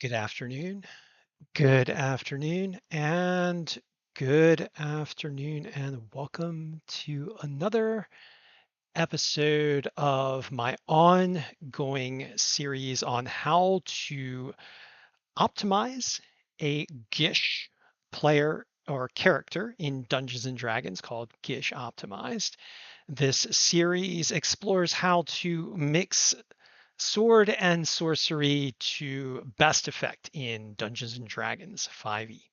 Good afternoon, good afternoon, and good afternoon, and welcome to another episode of my ongoing series on how to optimize a Gish player or character in Dungeons and Dragons called Gish Optimized. This series explores how to mix sword and sorcery to best effect in Dungeons and Dragons 5e.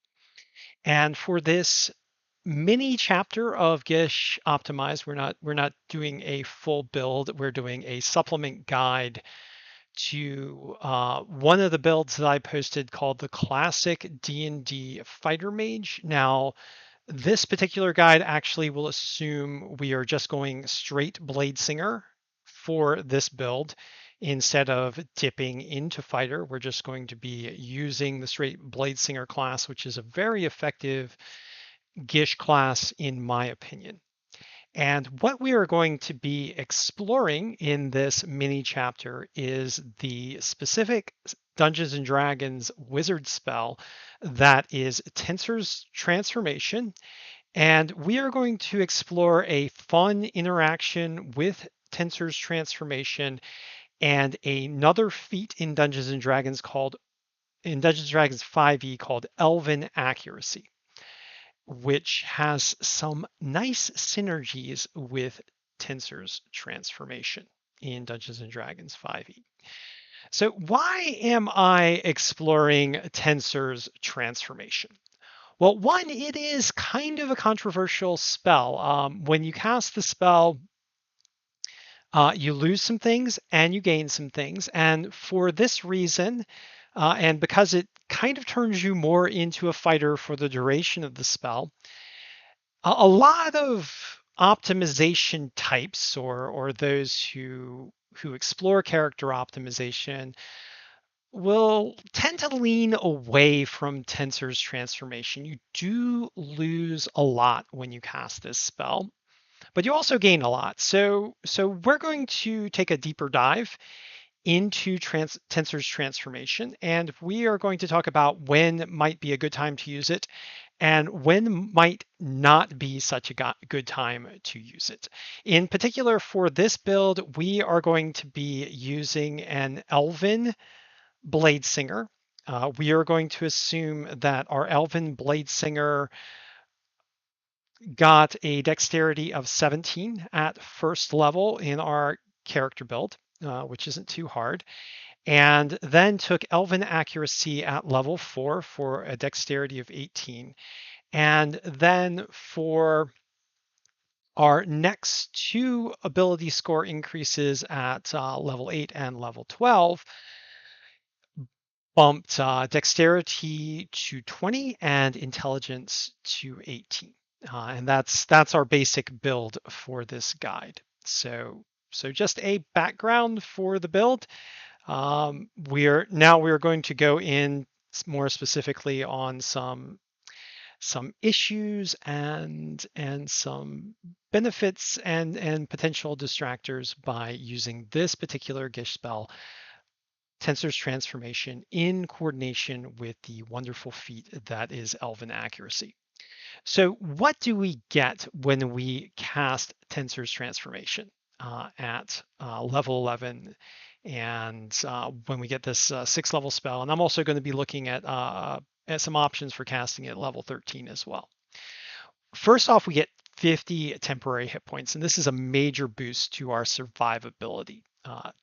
And for this mini chapter of Gish Optimized, we're not doing a full build. We're doing a supplement guide to one of the builds that I posted called the Classic D&D Fighter Mage. Now, this particular guide actually will assume we are just going straight Bladesinger for this build. Instead of dipping into fighter, we're just going to be using the straight Bladesinger class, which is a very effective Gish class in my opinion. And what we are going to be exploring in this mini chapter is the specific Dungeons and Dragons wizard spell that is Tensor's Transformation. And we are going to explore a fun interaction with Tensor's Transformation and another feat in Dungeons and Dragons 5e called Elven Accuracy, which has some nice synergies with Tensor's Transformation in Dungeons and Dragons 5e. So why am I exploring Tensor's Transformation? Well, one, it is kind of a controversial spell. When you cast the spell, you lose some things and you gain some things. And for this reason, and because it kind of turns you more into a fighter for the duration of the spell, a lot of optimization types or those who explore character optimization will tend to lean away from Tensor's Transformation. You do lose a lot when you cast this spell, but you also gain a lot. So we're going to take a deeper dive into Tensor's Transformation, and we are going to talk about when might be a good time to use it and when might not be such a good time to use it. In particular, for this build, we are going to be using an Elven Bladesinger. We are going to assume that our Elven Bladesinger got a dexterity of 17 at first level in our character build, which isn't too hard, and then took Elven Accuracy at level 4 for a dexterity of 18. And then for our next two ability score increases at level 8 and level 12, bumped dexterity to 20 and intelligence to 18. And that's our basic build for this guide. So just a background for the build. We're going to go in more specifically on some issues and some benefits and potential distractors by using this particular Gish spell, Tensor's Transformation, in coordination with the wonderful feat that is Elven Accuracy. So what do we get when we cast Tensor's Transformation at level 11 and when we get this 6th level spell? And I'm also going to be looking at some options for casting at level 13 as well. First off, we get 50 temporary hit points, and this is a major boost to our survivability.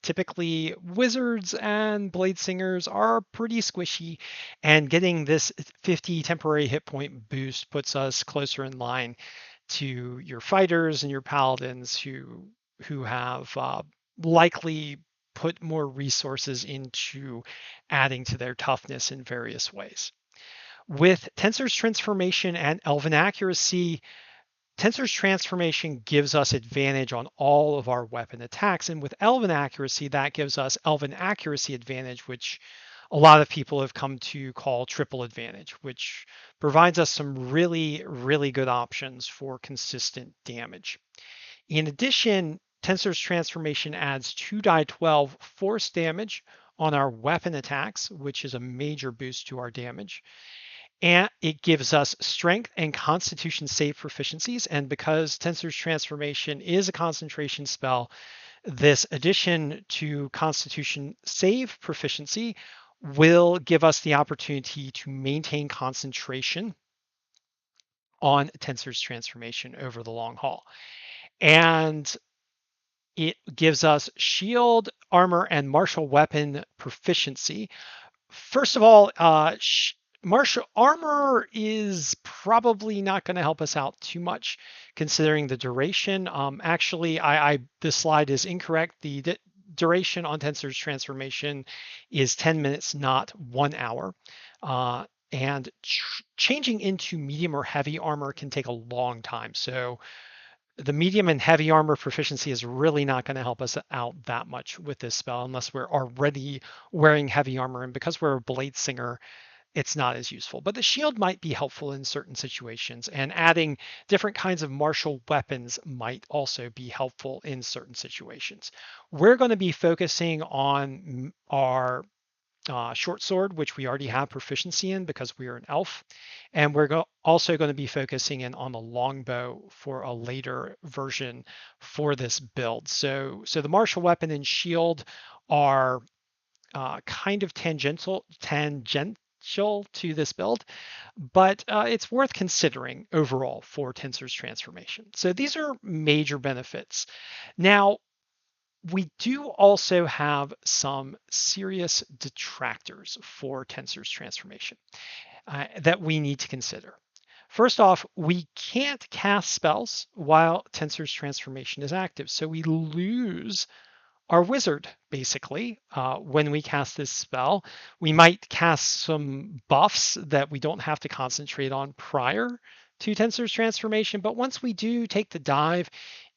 Typically, wizards and bladesingers are pretty squishy, and getting this 50 temporary hit point boost puts us closer in line to your fighters and your paladins who have likely put more resources into adding to their toughness in various ways. With Tensor's Transformation and Elven Accuracy, Tensor's Transformation gives us advantage on all of our weapon attacks, and with Elven Accuracy, that gives us Elven Accuracy advantage, which a lot of people have come to call triple advantage, which provides us some really, really good options for consistent damage. In addition, Tensor's Transformation adds 2 die 12 force damage on our weapon attacks, which is a major boost to our damage. And it gives us strength and constitution save proficiencies. And because Tensor's Transformation is a concentration spell, this addition to constitution save proficiency will give us the opportunity to maintain concentration on Tensor's Transformation over the long haul. And it gives us shield, armor, and martial weapon proficiency. First of all, martial armor is probably not going to help us out too much, considering the duration. Actually, this slide is incorrect. The duration on Tensor's Transformation is 10 minutes, not 1 hour. And changing into medium or heavy armor can take a long time. So the medium and heavy armor proficiency is really not going to help us out that much with this spell unless we're already wearing heavy armor. And because we're a Bladesinger, it's not as useful. But the shield might be helpful in certain situations, and adding different kinds of martial weapons might also be helpful in certain situations. We're going to be focusing on our short sword, which we already have proficiency in because we are an elf. And we're also going to be focusing in on the longbow for a later version for this build. So the martial weapon and shield are kind of tangential to this build, but it's worth considering overall for Tensor's Transformation. So these are major benefits. Now, we do also have some serious detractors for Tensor's Transformation that we need to consider. First off, we can't cast spells while Tensor's Transformation is active, so we lose our wizard, basically, when we cast this spell. We might cast some buffs that we don't have to concentrate on prior to Tensor's Transformation, but once we do take the dive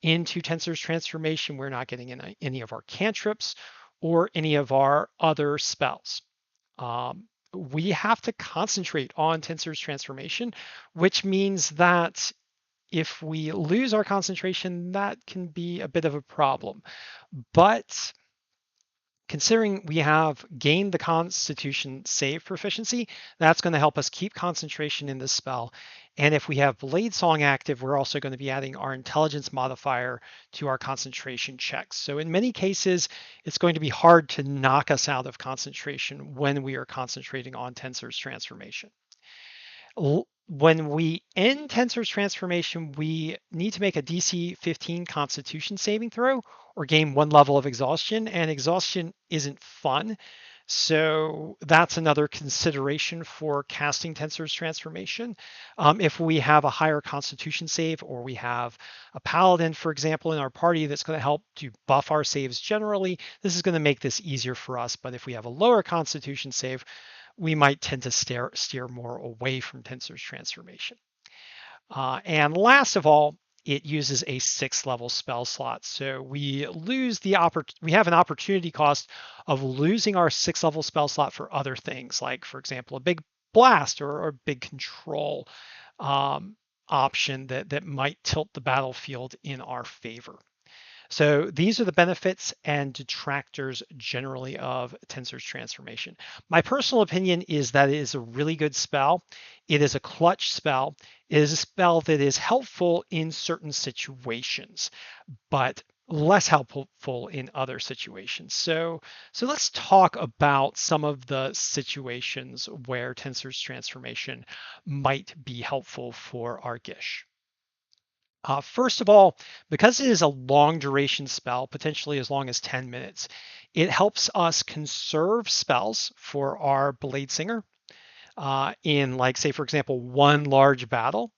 into Tensor's Transformation, we're not getting any of our cantrips or any of our other spells. We have to concentrate on Tensor's Transformation, which means that if we lose our concentration, that can be a bit of a problem. But considering we have gained the Constitution save proficiency, that's going to help us keep concentration in this spell. And if we have Blade Song active, we're also going to be adding our intelligence modifier to our concentration checks. So in many cases, it's going to be hard to knock us out of concentration when we are concentrating on Tensor's Transformation. When we end Tensor's Transformation, we need to make a DC 15 Constitution saving throw or gain 1 level of exhaustion, and exhaustion isn't fun. So that's another consideration for casting Tensor's Transformation. If we have a higher Constitution save, or we have a Paladin, for example, in our party that's going to help to buff our saves generally, this is going to make this easier for us. But if we have a lower Constitution save, we might tend to steer more away from Tensor's Transformation. And last of all, it uses a 6th level spell slot. So we have an opportunity cost of losing our 6th level spell slot for other things, like, for example, a big blast or a big control option that might tilt the battlefield in our favor. So these are the benefits and detractors generally of Tensor's Transformation. My personal opinion is that it is a really good spell. It is a clutch spell. It is a spell that is helpful in certain situations, but less helpful in other situations. So let's talk about some of the situations where Tensor's Transformation might be helpful for our Gish. First of all, because it is a long duration spell, potentially as long as 10 minutes, it helps us conserve spells for our Bladesinger in, like, say, for example, one large battle.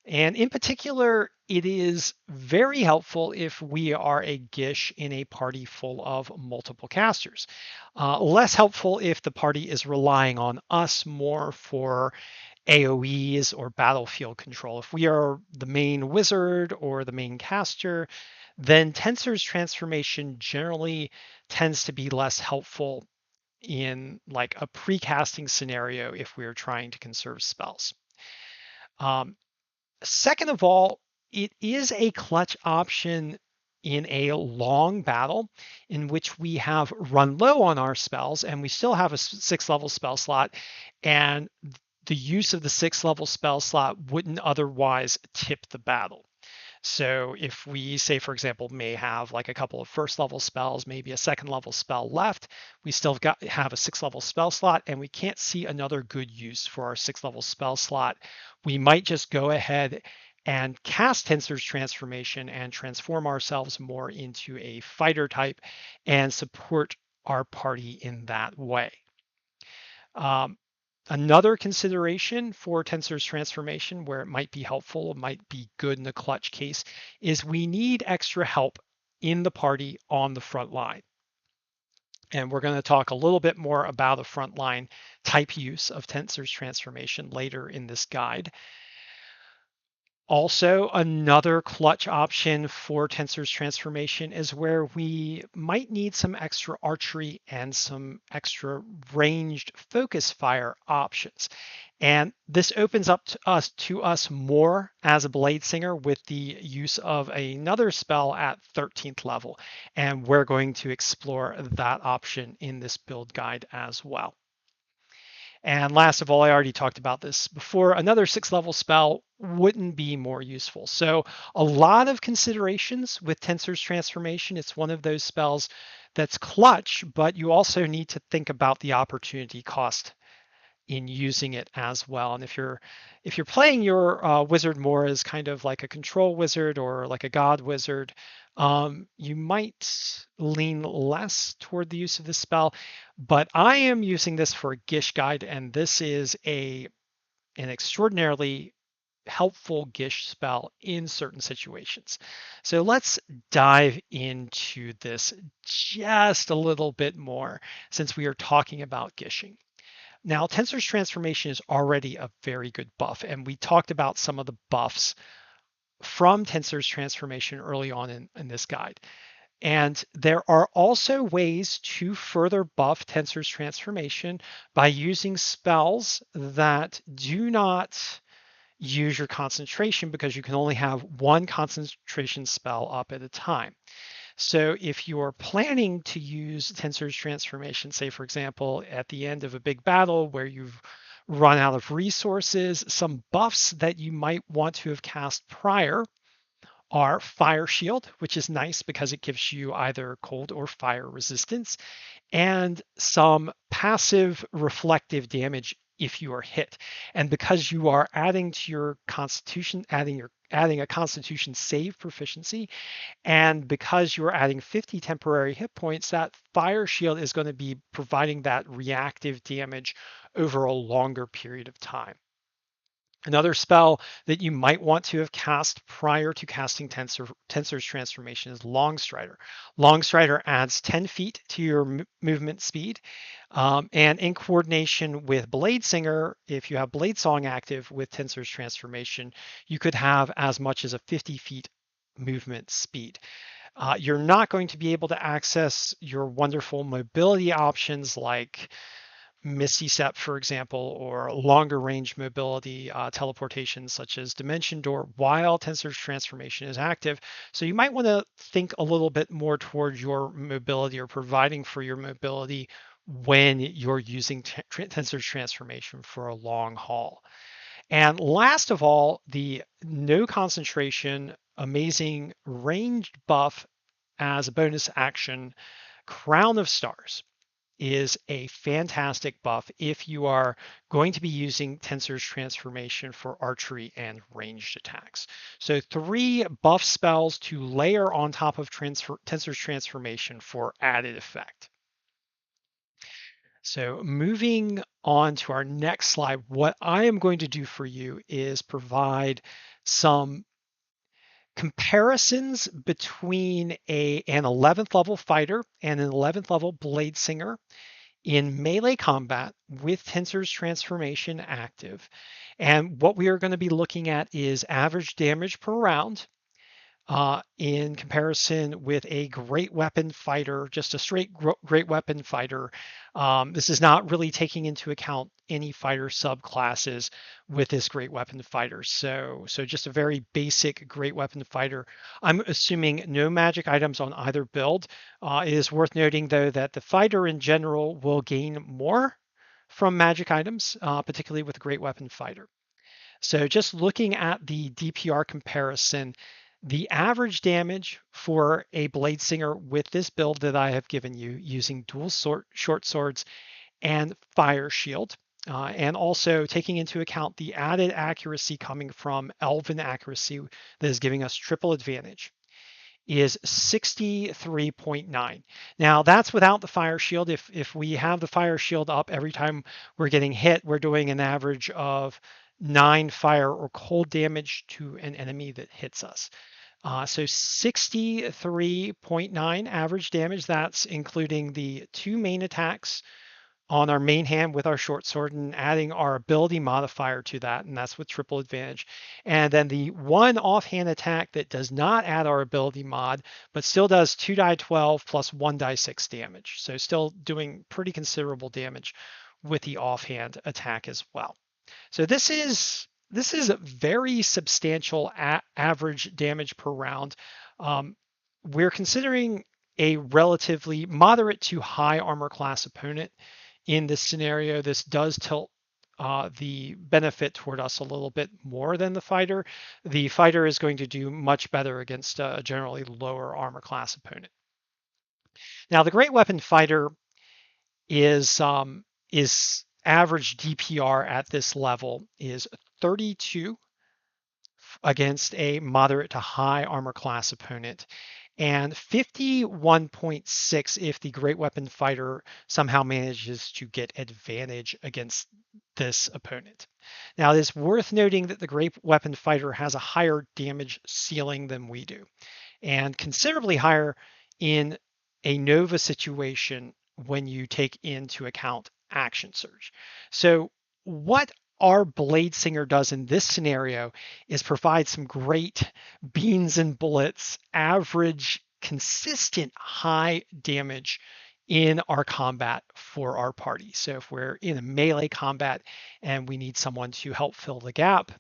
And in particular, it is very helpful if we are a Gish in a party full of multiple casters. Less helpful if the party is relying on us more for AoEs or battlefield control. If we are the main wizard or the main caster, then Tensor's Transformation generally tends to be less helpful in, like, a pre-casting scenario if we're trying to conserve spells. Second of all, it is a clutch option in a long battle in which we have run low on our spells and we still have a 6th level spell slot, and the use of the 6th level spell slot wouldn't otherwise tip the battle. So if we say, for example, may have like a couple of 1st level spells, maybe a 2nd level spell left, we still have a 6th level spell slot and we can't see another good use for our 6th level spell slot, we might just go ahead and cast Tensor's transformation and transform ourselves more into a fighter type and support our party in that way. Another consideration for Tensor's transformation, where it might be helpful, it might be good in a clutch case, is we need extra help in the party on the front line. And we're going to talk a little bit more about a frontline type use of Tensor's transformation later in this guide. Also, another clutch option for Tensor's transformation is where we might need some extra archery and some extra ranged focus fire options. And this opens up to us more as a Bladesinger with the use of another spell at 13th level. And we're going to explore that option in this build guide as well. And last of all, I already talked about this before, another 6th level spell wouldn't be more useful. So a lot of considerations with Tensor's transformation. It's one of those spells that's clutch, but you also need to think about the opportunity cost in using it as well. And if you're playing your wizard more as kind of like a control wizard or like a god wizard, you might lean less toward the use of this spell. But I am using this for a Gish guide, and this is an extraordinarily helpful Gish spell in certain situations. So let's dive into this just a little bit more since we are talking about Gishing. Now, Tensor's transformation is already a very good buff, and we talked about some of the buffs from Tensor's transformation early on in this guide. And there are also ways to further buff Tensor's transformation by using spells that do not use your concentration, because you can only have one concentration spell up at a time. So if you're planning to use Tensor's transformation, say, for example, at the end of a big battle where you've run out of resources, some buffs that you might want to have cast prior are Fire Shield, which is nice because it gives you either cold or fire resistance, and some passive reflective damage if you are hit. And because you are adding to your constitution, adding a constitution save proficiency, and because you're adding 50 temporary hit points, that Fire Shield is going to be providing that reactive damage over a longer period of time. Another spell that you might want to have cast prior to casting Tensor's transformation is Longstrider. Longstrider adds 10 feet to your movement speed, and in coordination with Bladesinger, if you have Bladesong active with Tensor's transformation, you could have as much as a 50 feet movement speed. You're not going to be able to access your wonderful mobility options like Misty Step, for example, or longer range mobility teleportation such as Dimension Door while Tensor's transformation is active. So you might want to think a little bit more towards your mobility or providing for your mobility when you're using Tensor's transformation for a long haul. And last of all, the no concentration, amazing ranged buff as a bonus action, Crown of Stars is a fantastic buff if you are going to be using Tensor's transformation for archery and ranged attacks. So 3 buff spells to layer on top of Tensor's transformation for added effect. So moving on to our next slide, what I am going to do for you is provide some comparisons between an 11th level fighter and an 11th level Bladesinger in melee combat with Tensor's transformation active. And what we are going to be looking at is average damage per round, in comparison with a great weapon fighter, just a straight great weapon fighter. This is not really taking into account any fighter subclasses with this great weapon fighter. So just a very basic great weapon fighter. I'm assuming no magic items on either build. It is worth noting though that the fighter in general will gain more from magic items, particularly with a great weapon fighter. So just looking at the DPR comparison, the average damage for a Bladesinger with this build that I have given you using dual short swords and fire shield, and also taking into account the added accuracy coming from Elven accuracy that is giving us triple advantage, is 63.9. Now that's without the fire shield. If we have the fire shield up every time we're getting hit, we're doing an average of 9 fire or cold damage to an enemy that hits us. So 63.9 average damage. That's including the 2 main attacks on our main hand with our short sword and adding our ability modifier to that, and that's with triple advantage. And then the one offhand attack that does not add our ability mod, but still does 2 die 12 plus 1 die 6 damage. So still doing pretty considerable damage with the offhand attack as well. So this is very substantial average damage per round. We're considering a relatively moderate to high armor class opponent. In this scenario, this does tilt the benefit toward us a little bit more than the fighter. The fighter is going to do much better against a generally lower armor class opponent. Now, the great weapon fighter is average DPR at this level is 32 against a moderate to high armor class opponent, and 51.6 if the great weapon fighter somehow manages to get advantage against this opponent. Now, it is worth noting that the great weapon fighter has a higher damage ceiling than we do, and considerably higher in a Nova situation when you take into account action surge. So what our Bladesinger does in this scenario is provide some great beans and bullets, average, consistent high damage in our combat for our party. So if we're in a melee combat and we need someone to help fill the gap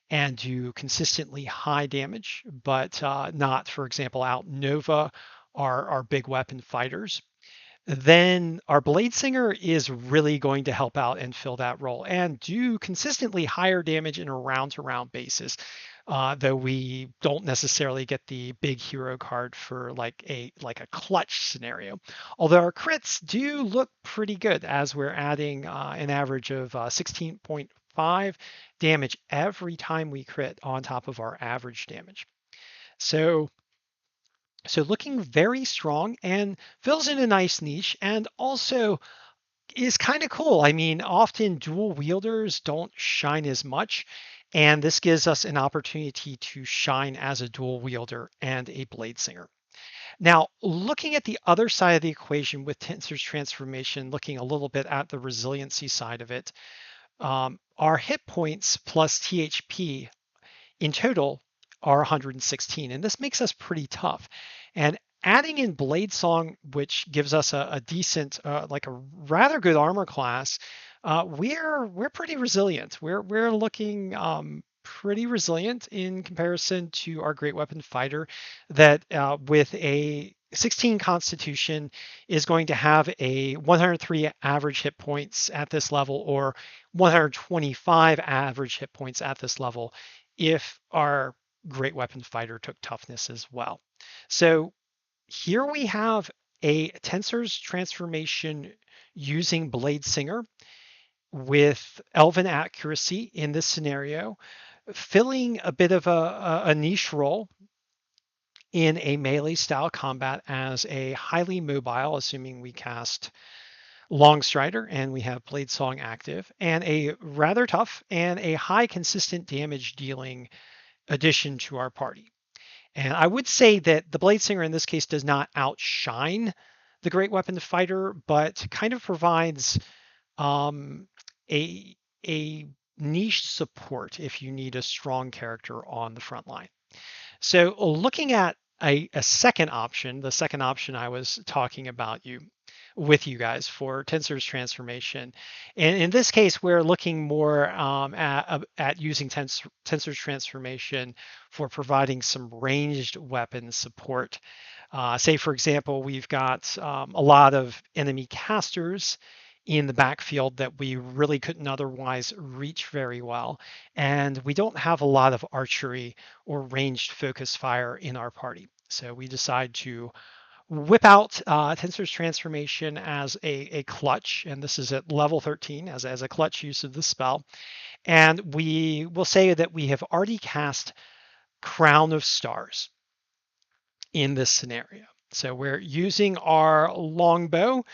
and do consistently high damage, but not, for example, out Nova our big weapon fighters, then our Bladesinger is really going to help out and fill that role and do consistently higher damage in a round-to-round basis, though we don't necessarily get the big hero card for like a clutch scenario. Although our crits do look pretty good as we're adding an average of 16.5 damage every time we crit on top of our average damage. So looking very strong and fills in a nice niche and also is kind of cool. I mean, often dual wielders don't shine as much, and this gives us an opportunity to shine as a dual wielder and a Bladesinger. Now, looking at the other side of the equation with Tensor's transformation, looking a little bit at the resiliency side of it, our hit points plus THP in total are 116, and this makes us pretty tough. And adding in Blade Song, which gives us a decent, like a rather good armor class, we're pretty resilient. We're looking pretty resilient in comparison to our great weapon fighter that with a 16 constitution is going to have a 103 average hit points at this level, or 125 average hit points at this level if our great weapon fighter took toughness as well. So here we have a Tensor's transformation using Bladesinger with Elven accuracy in this scenario, filling a bit of a niche role in a melee style combat as a highly mobile, assuming we cast Longstrider and we have Blade Song active, and a rather tough and a high consistent damage dealing addition to our party. And I would say that the Bladesinger in this case does not outshine the great weapon fighter, but kind of provides a niche support if you need a strong character on the front line. So looking at a second option, the second option I was talking about with you guys for Tensor's transformation. And in this case, we're looking more at using Tensor's transformation for providing some ranged weapon support. Say, for example, we've got a lot of enemy casters in the backfield that we really couldn't otherwise reach very well. And we don't have a lot of archery or ranged focus fire in our party. So we decide to whip out Tensor's transformation as a clutch, and this is at level 13 as a clutch use of the spell. And we will say that we have already cast Crown of Stars in this scenario. So we're using our longbow,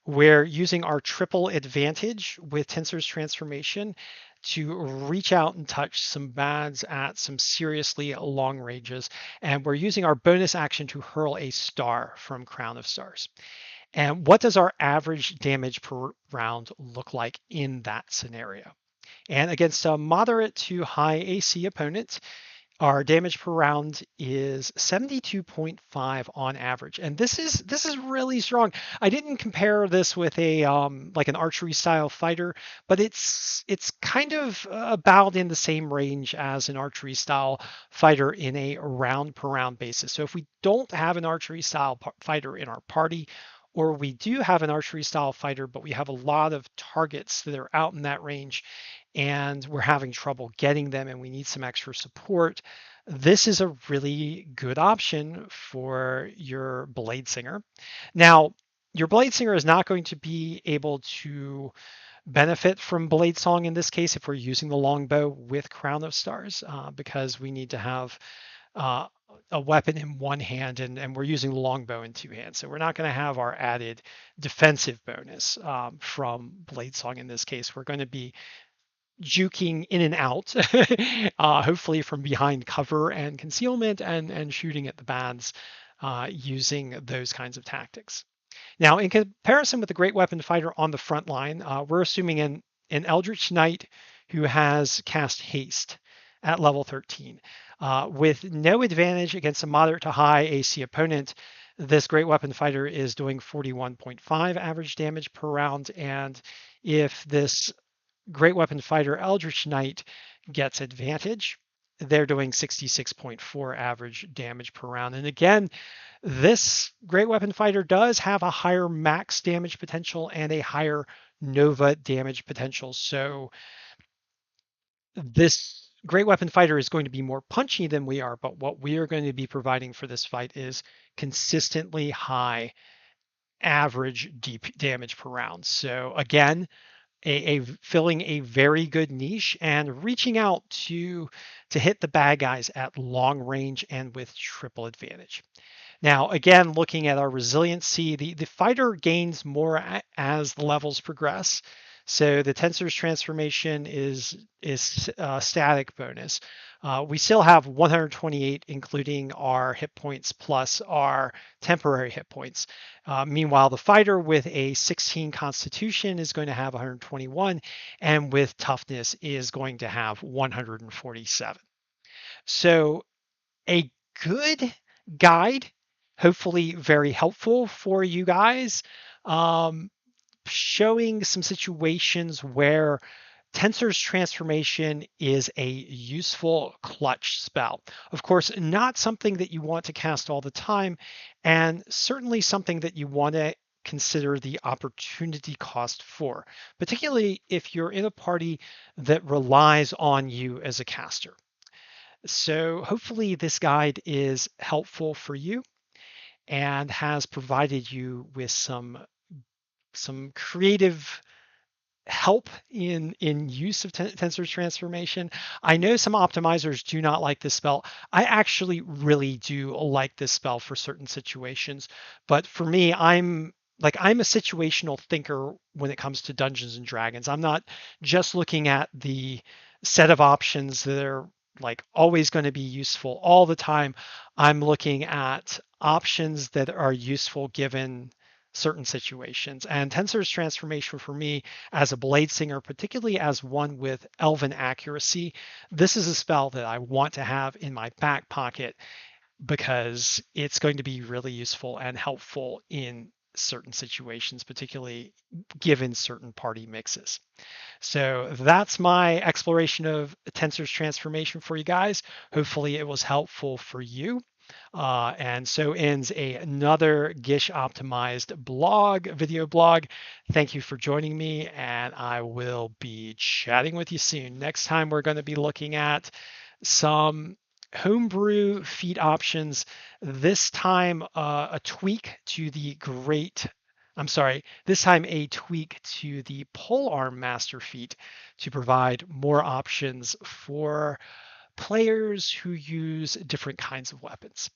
we're using our triple advantage with Tensor's transformation to reach out and touch some bads at some seriously long ranges. And we're using our bonus action to hurl a star from Crown of Stars. And what does our average damage per round look like in that scenario? And against a moderate to high AC opponent, our damage per round is 72.5 on average, and this is really strong. I didn't compare this with a like an archery style fighter, but it's kind of about in the same range as an archery style fighter in a round per round basis. So if we don't have an archery style fighter in our party, or we do have an archery style fighter, but we have a lot of targets that are out in that range and we're having trouble getting them and we need some extra support, this is a really good option for your Bladesinger. Now, your Bladesinger is not going to be able to benefit from Blade Song in this case if we're using the longbow with Crown of Stars, because we need to have uh, a weapon in one hand and we're using the longbow in two hands. So we're not going to have our added defensive bonus from Blade Song in this case. We're going to be juking in and out, hopefully from behind cover and concealment and shooting at the bads using those kinds of tactics. Now, in comparison with the Great Weapon Fighter on the front line, we're assuming an Eldritch Knight who has cast Haste at level 13. With no advantage against a moderate to high AC opponent, this Great Weapon Fighter is doing 41.5 average damage per round. And if this Great Weapon Fighter Eldritch Knight gets advantage, they're doing 66.4 average damage per round. And again, this Great Weapon Fighter does have a higher max damage potential and a higher Nova damage potential. So this Great Weapon Fighter is going to be more punchy than we are, but what we are going to be providing for this fight is consistently high average deep damage per round. So again, filling a very good niche and reaching out to hit the bad guys at long range and with triple advantage. Now, again, looking at our resiliency, the fighter gains more as the levels progress. So the Tensor's transformation is static bonus. We still have 128, including our hit points plus our temporary hit points. Meanwhile, the fighter with a 16 constitution is going to have 121, and with toughness is going to have 147. So a good guide, hopefully very helpful for you guys, showing some situations where Tensor's transformation is a useful clutch spell. Of course, not something that you want to cast all the time, and certainly something that you want to consider the opportunity cost for, particularly if you're in a party that relies on you as a caster. So hopefully this guide is helpful for you and has provided you with some creative help in use of Tensor transformation. I know some optimizers do not like this spell. I actually really do like this spell for certain situations, but for me, I'm a situational thinker when it comes to Dungeons and Dragons. I'm not just looking at the set of options that are like always going to be useful all the time. I'm looking at options that are useful given certain situations. And Tensor's transformation for me as a Bladesinger, particularly as one with Elven accuracy, this is a spell that I want to have in my back pocket because it's going to be really useful and helpful in certain situations, particularly given certain party mixes. So that's my exploration of Tensor's transformation for you guys. Hopefully it was helpful for you. And so ends another Gish optimized video blog. Thank you for joining me, and I will be chatting with you soon. Next time, we're going to be looking at some homebrew feat options. This time, a tweak to the this time a tweak to the polearm master feat to provide more options for players who use different kinds of weapons.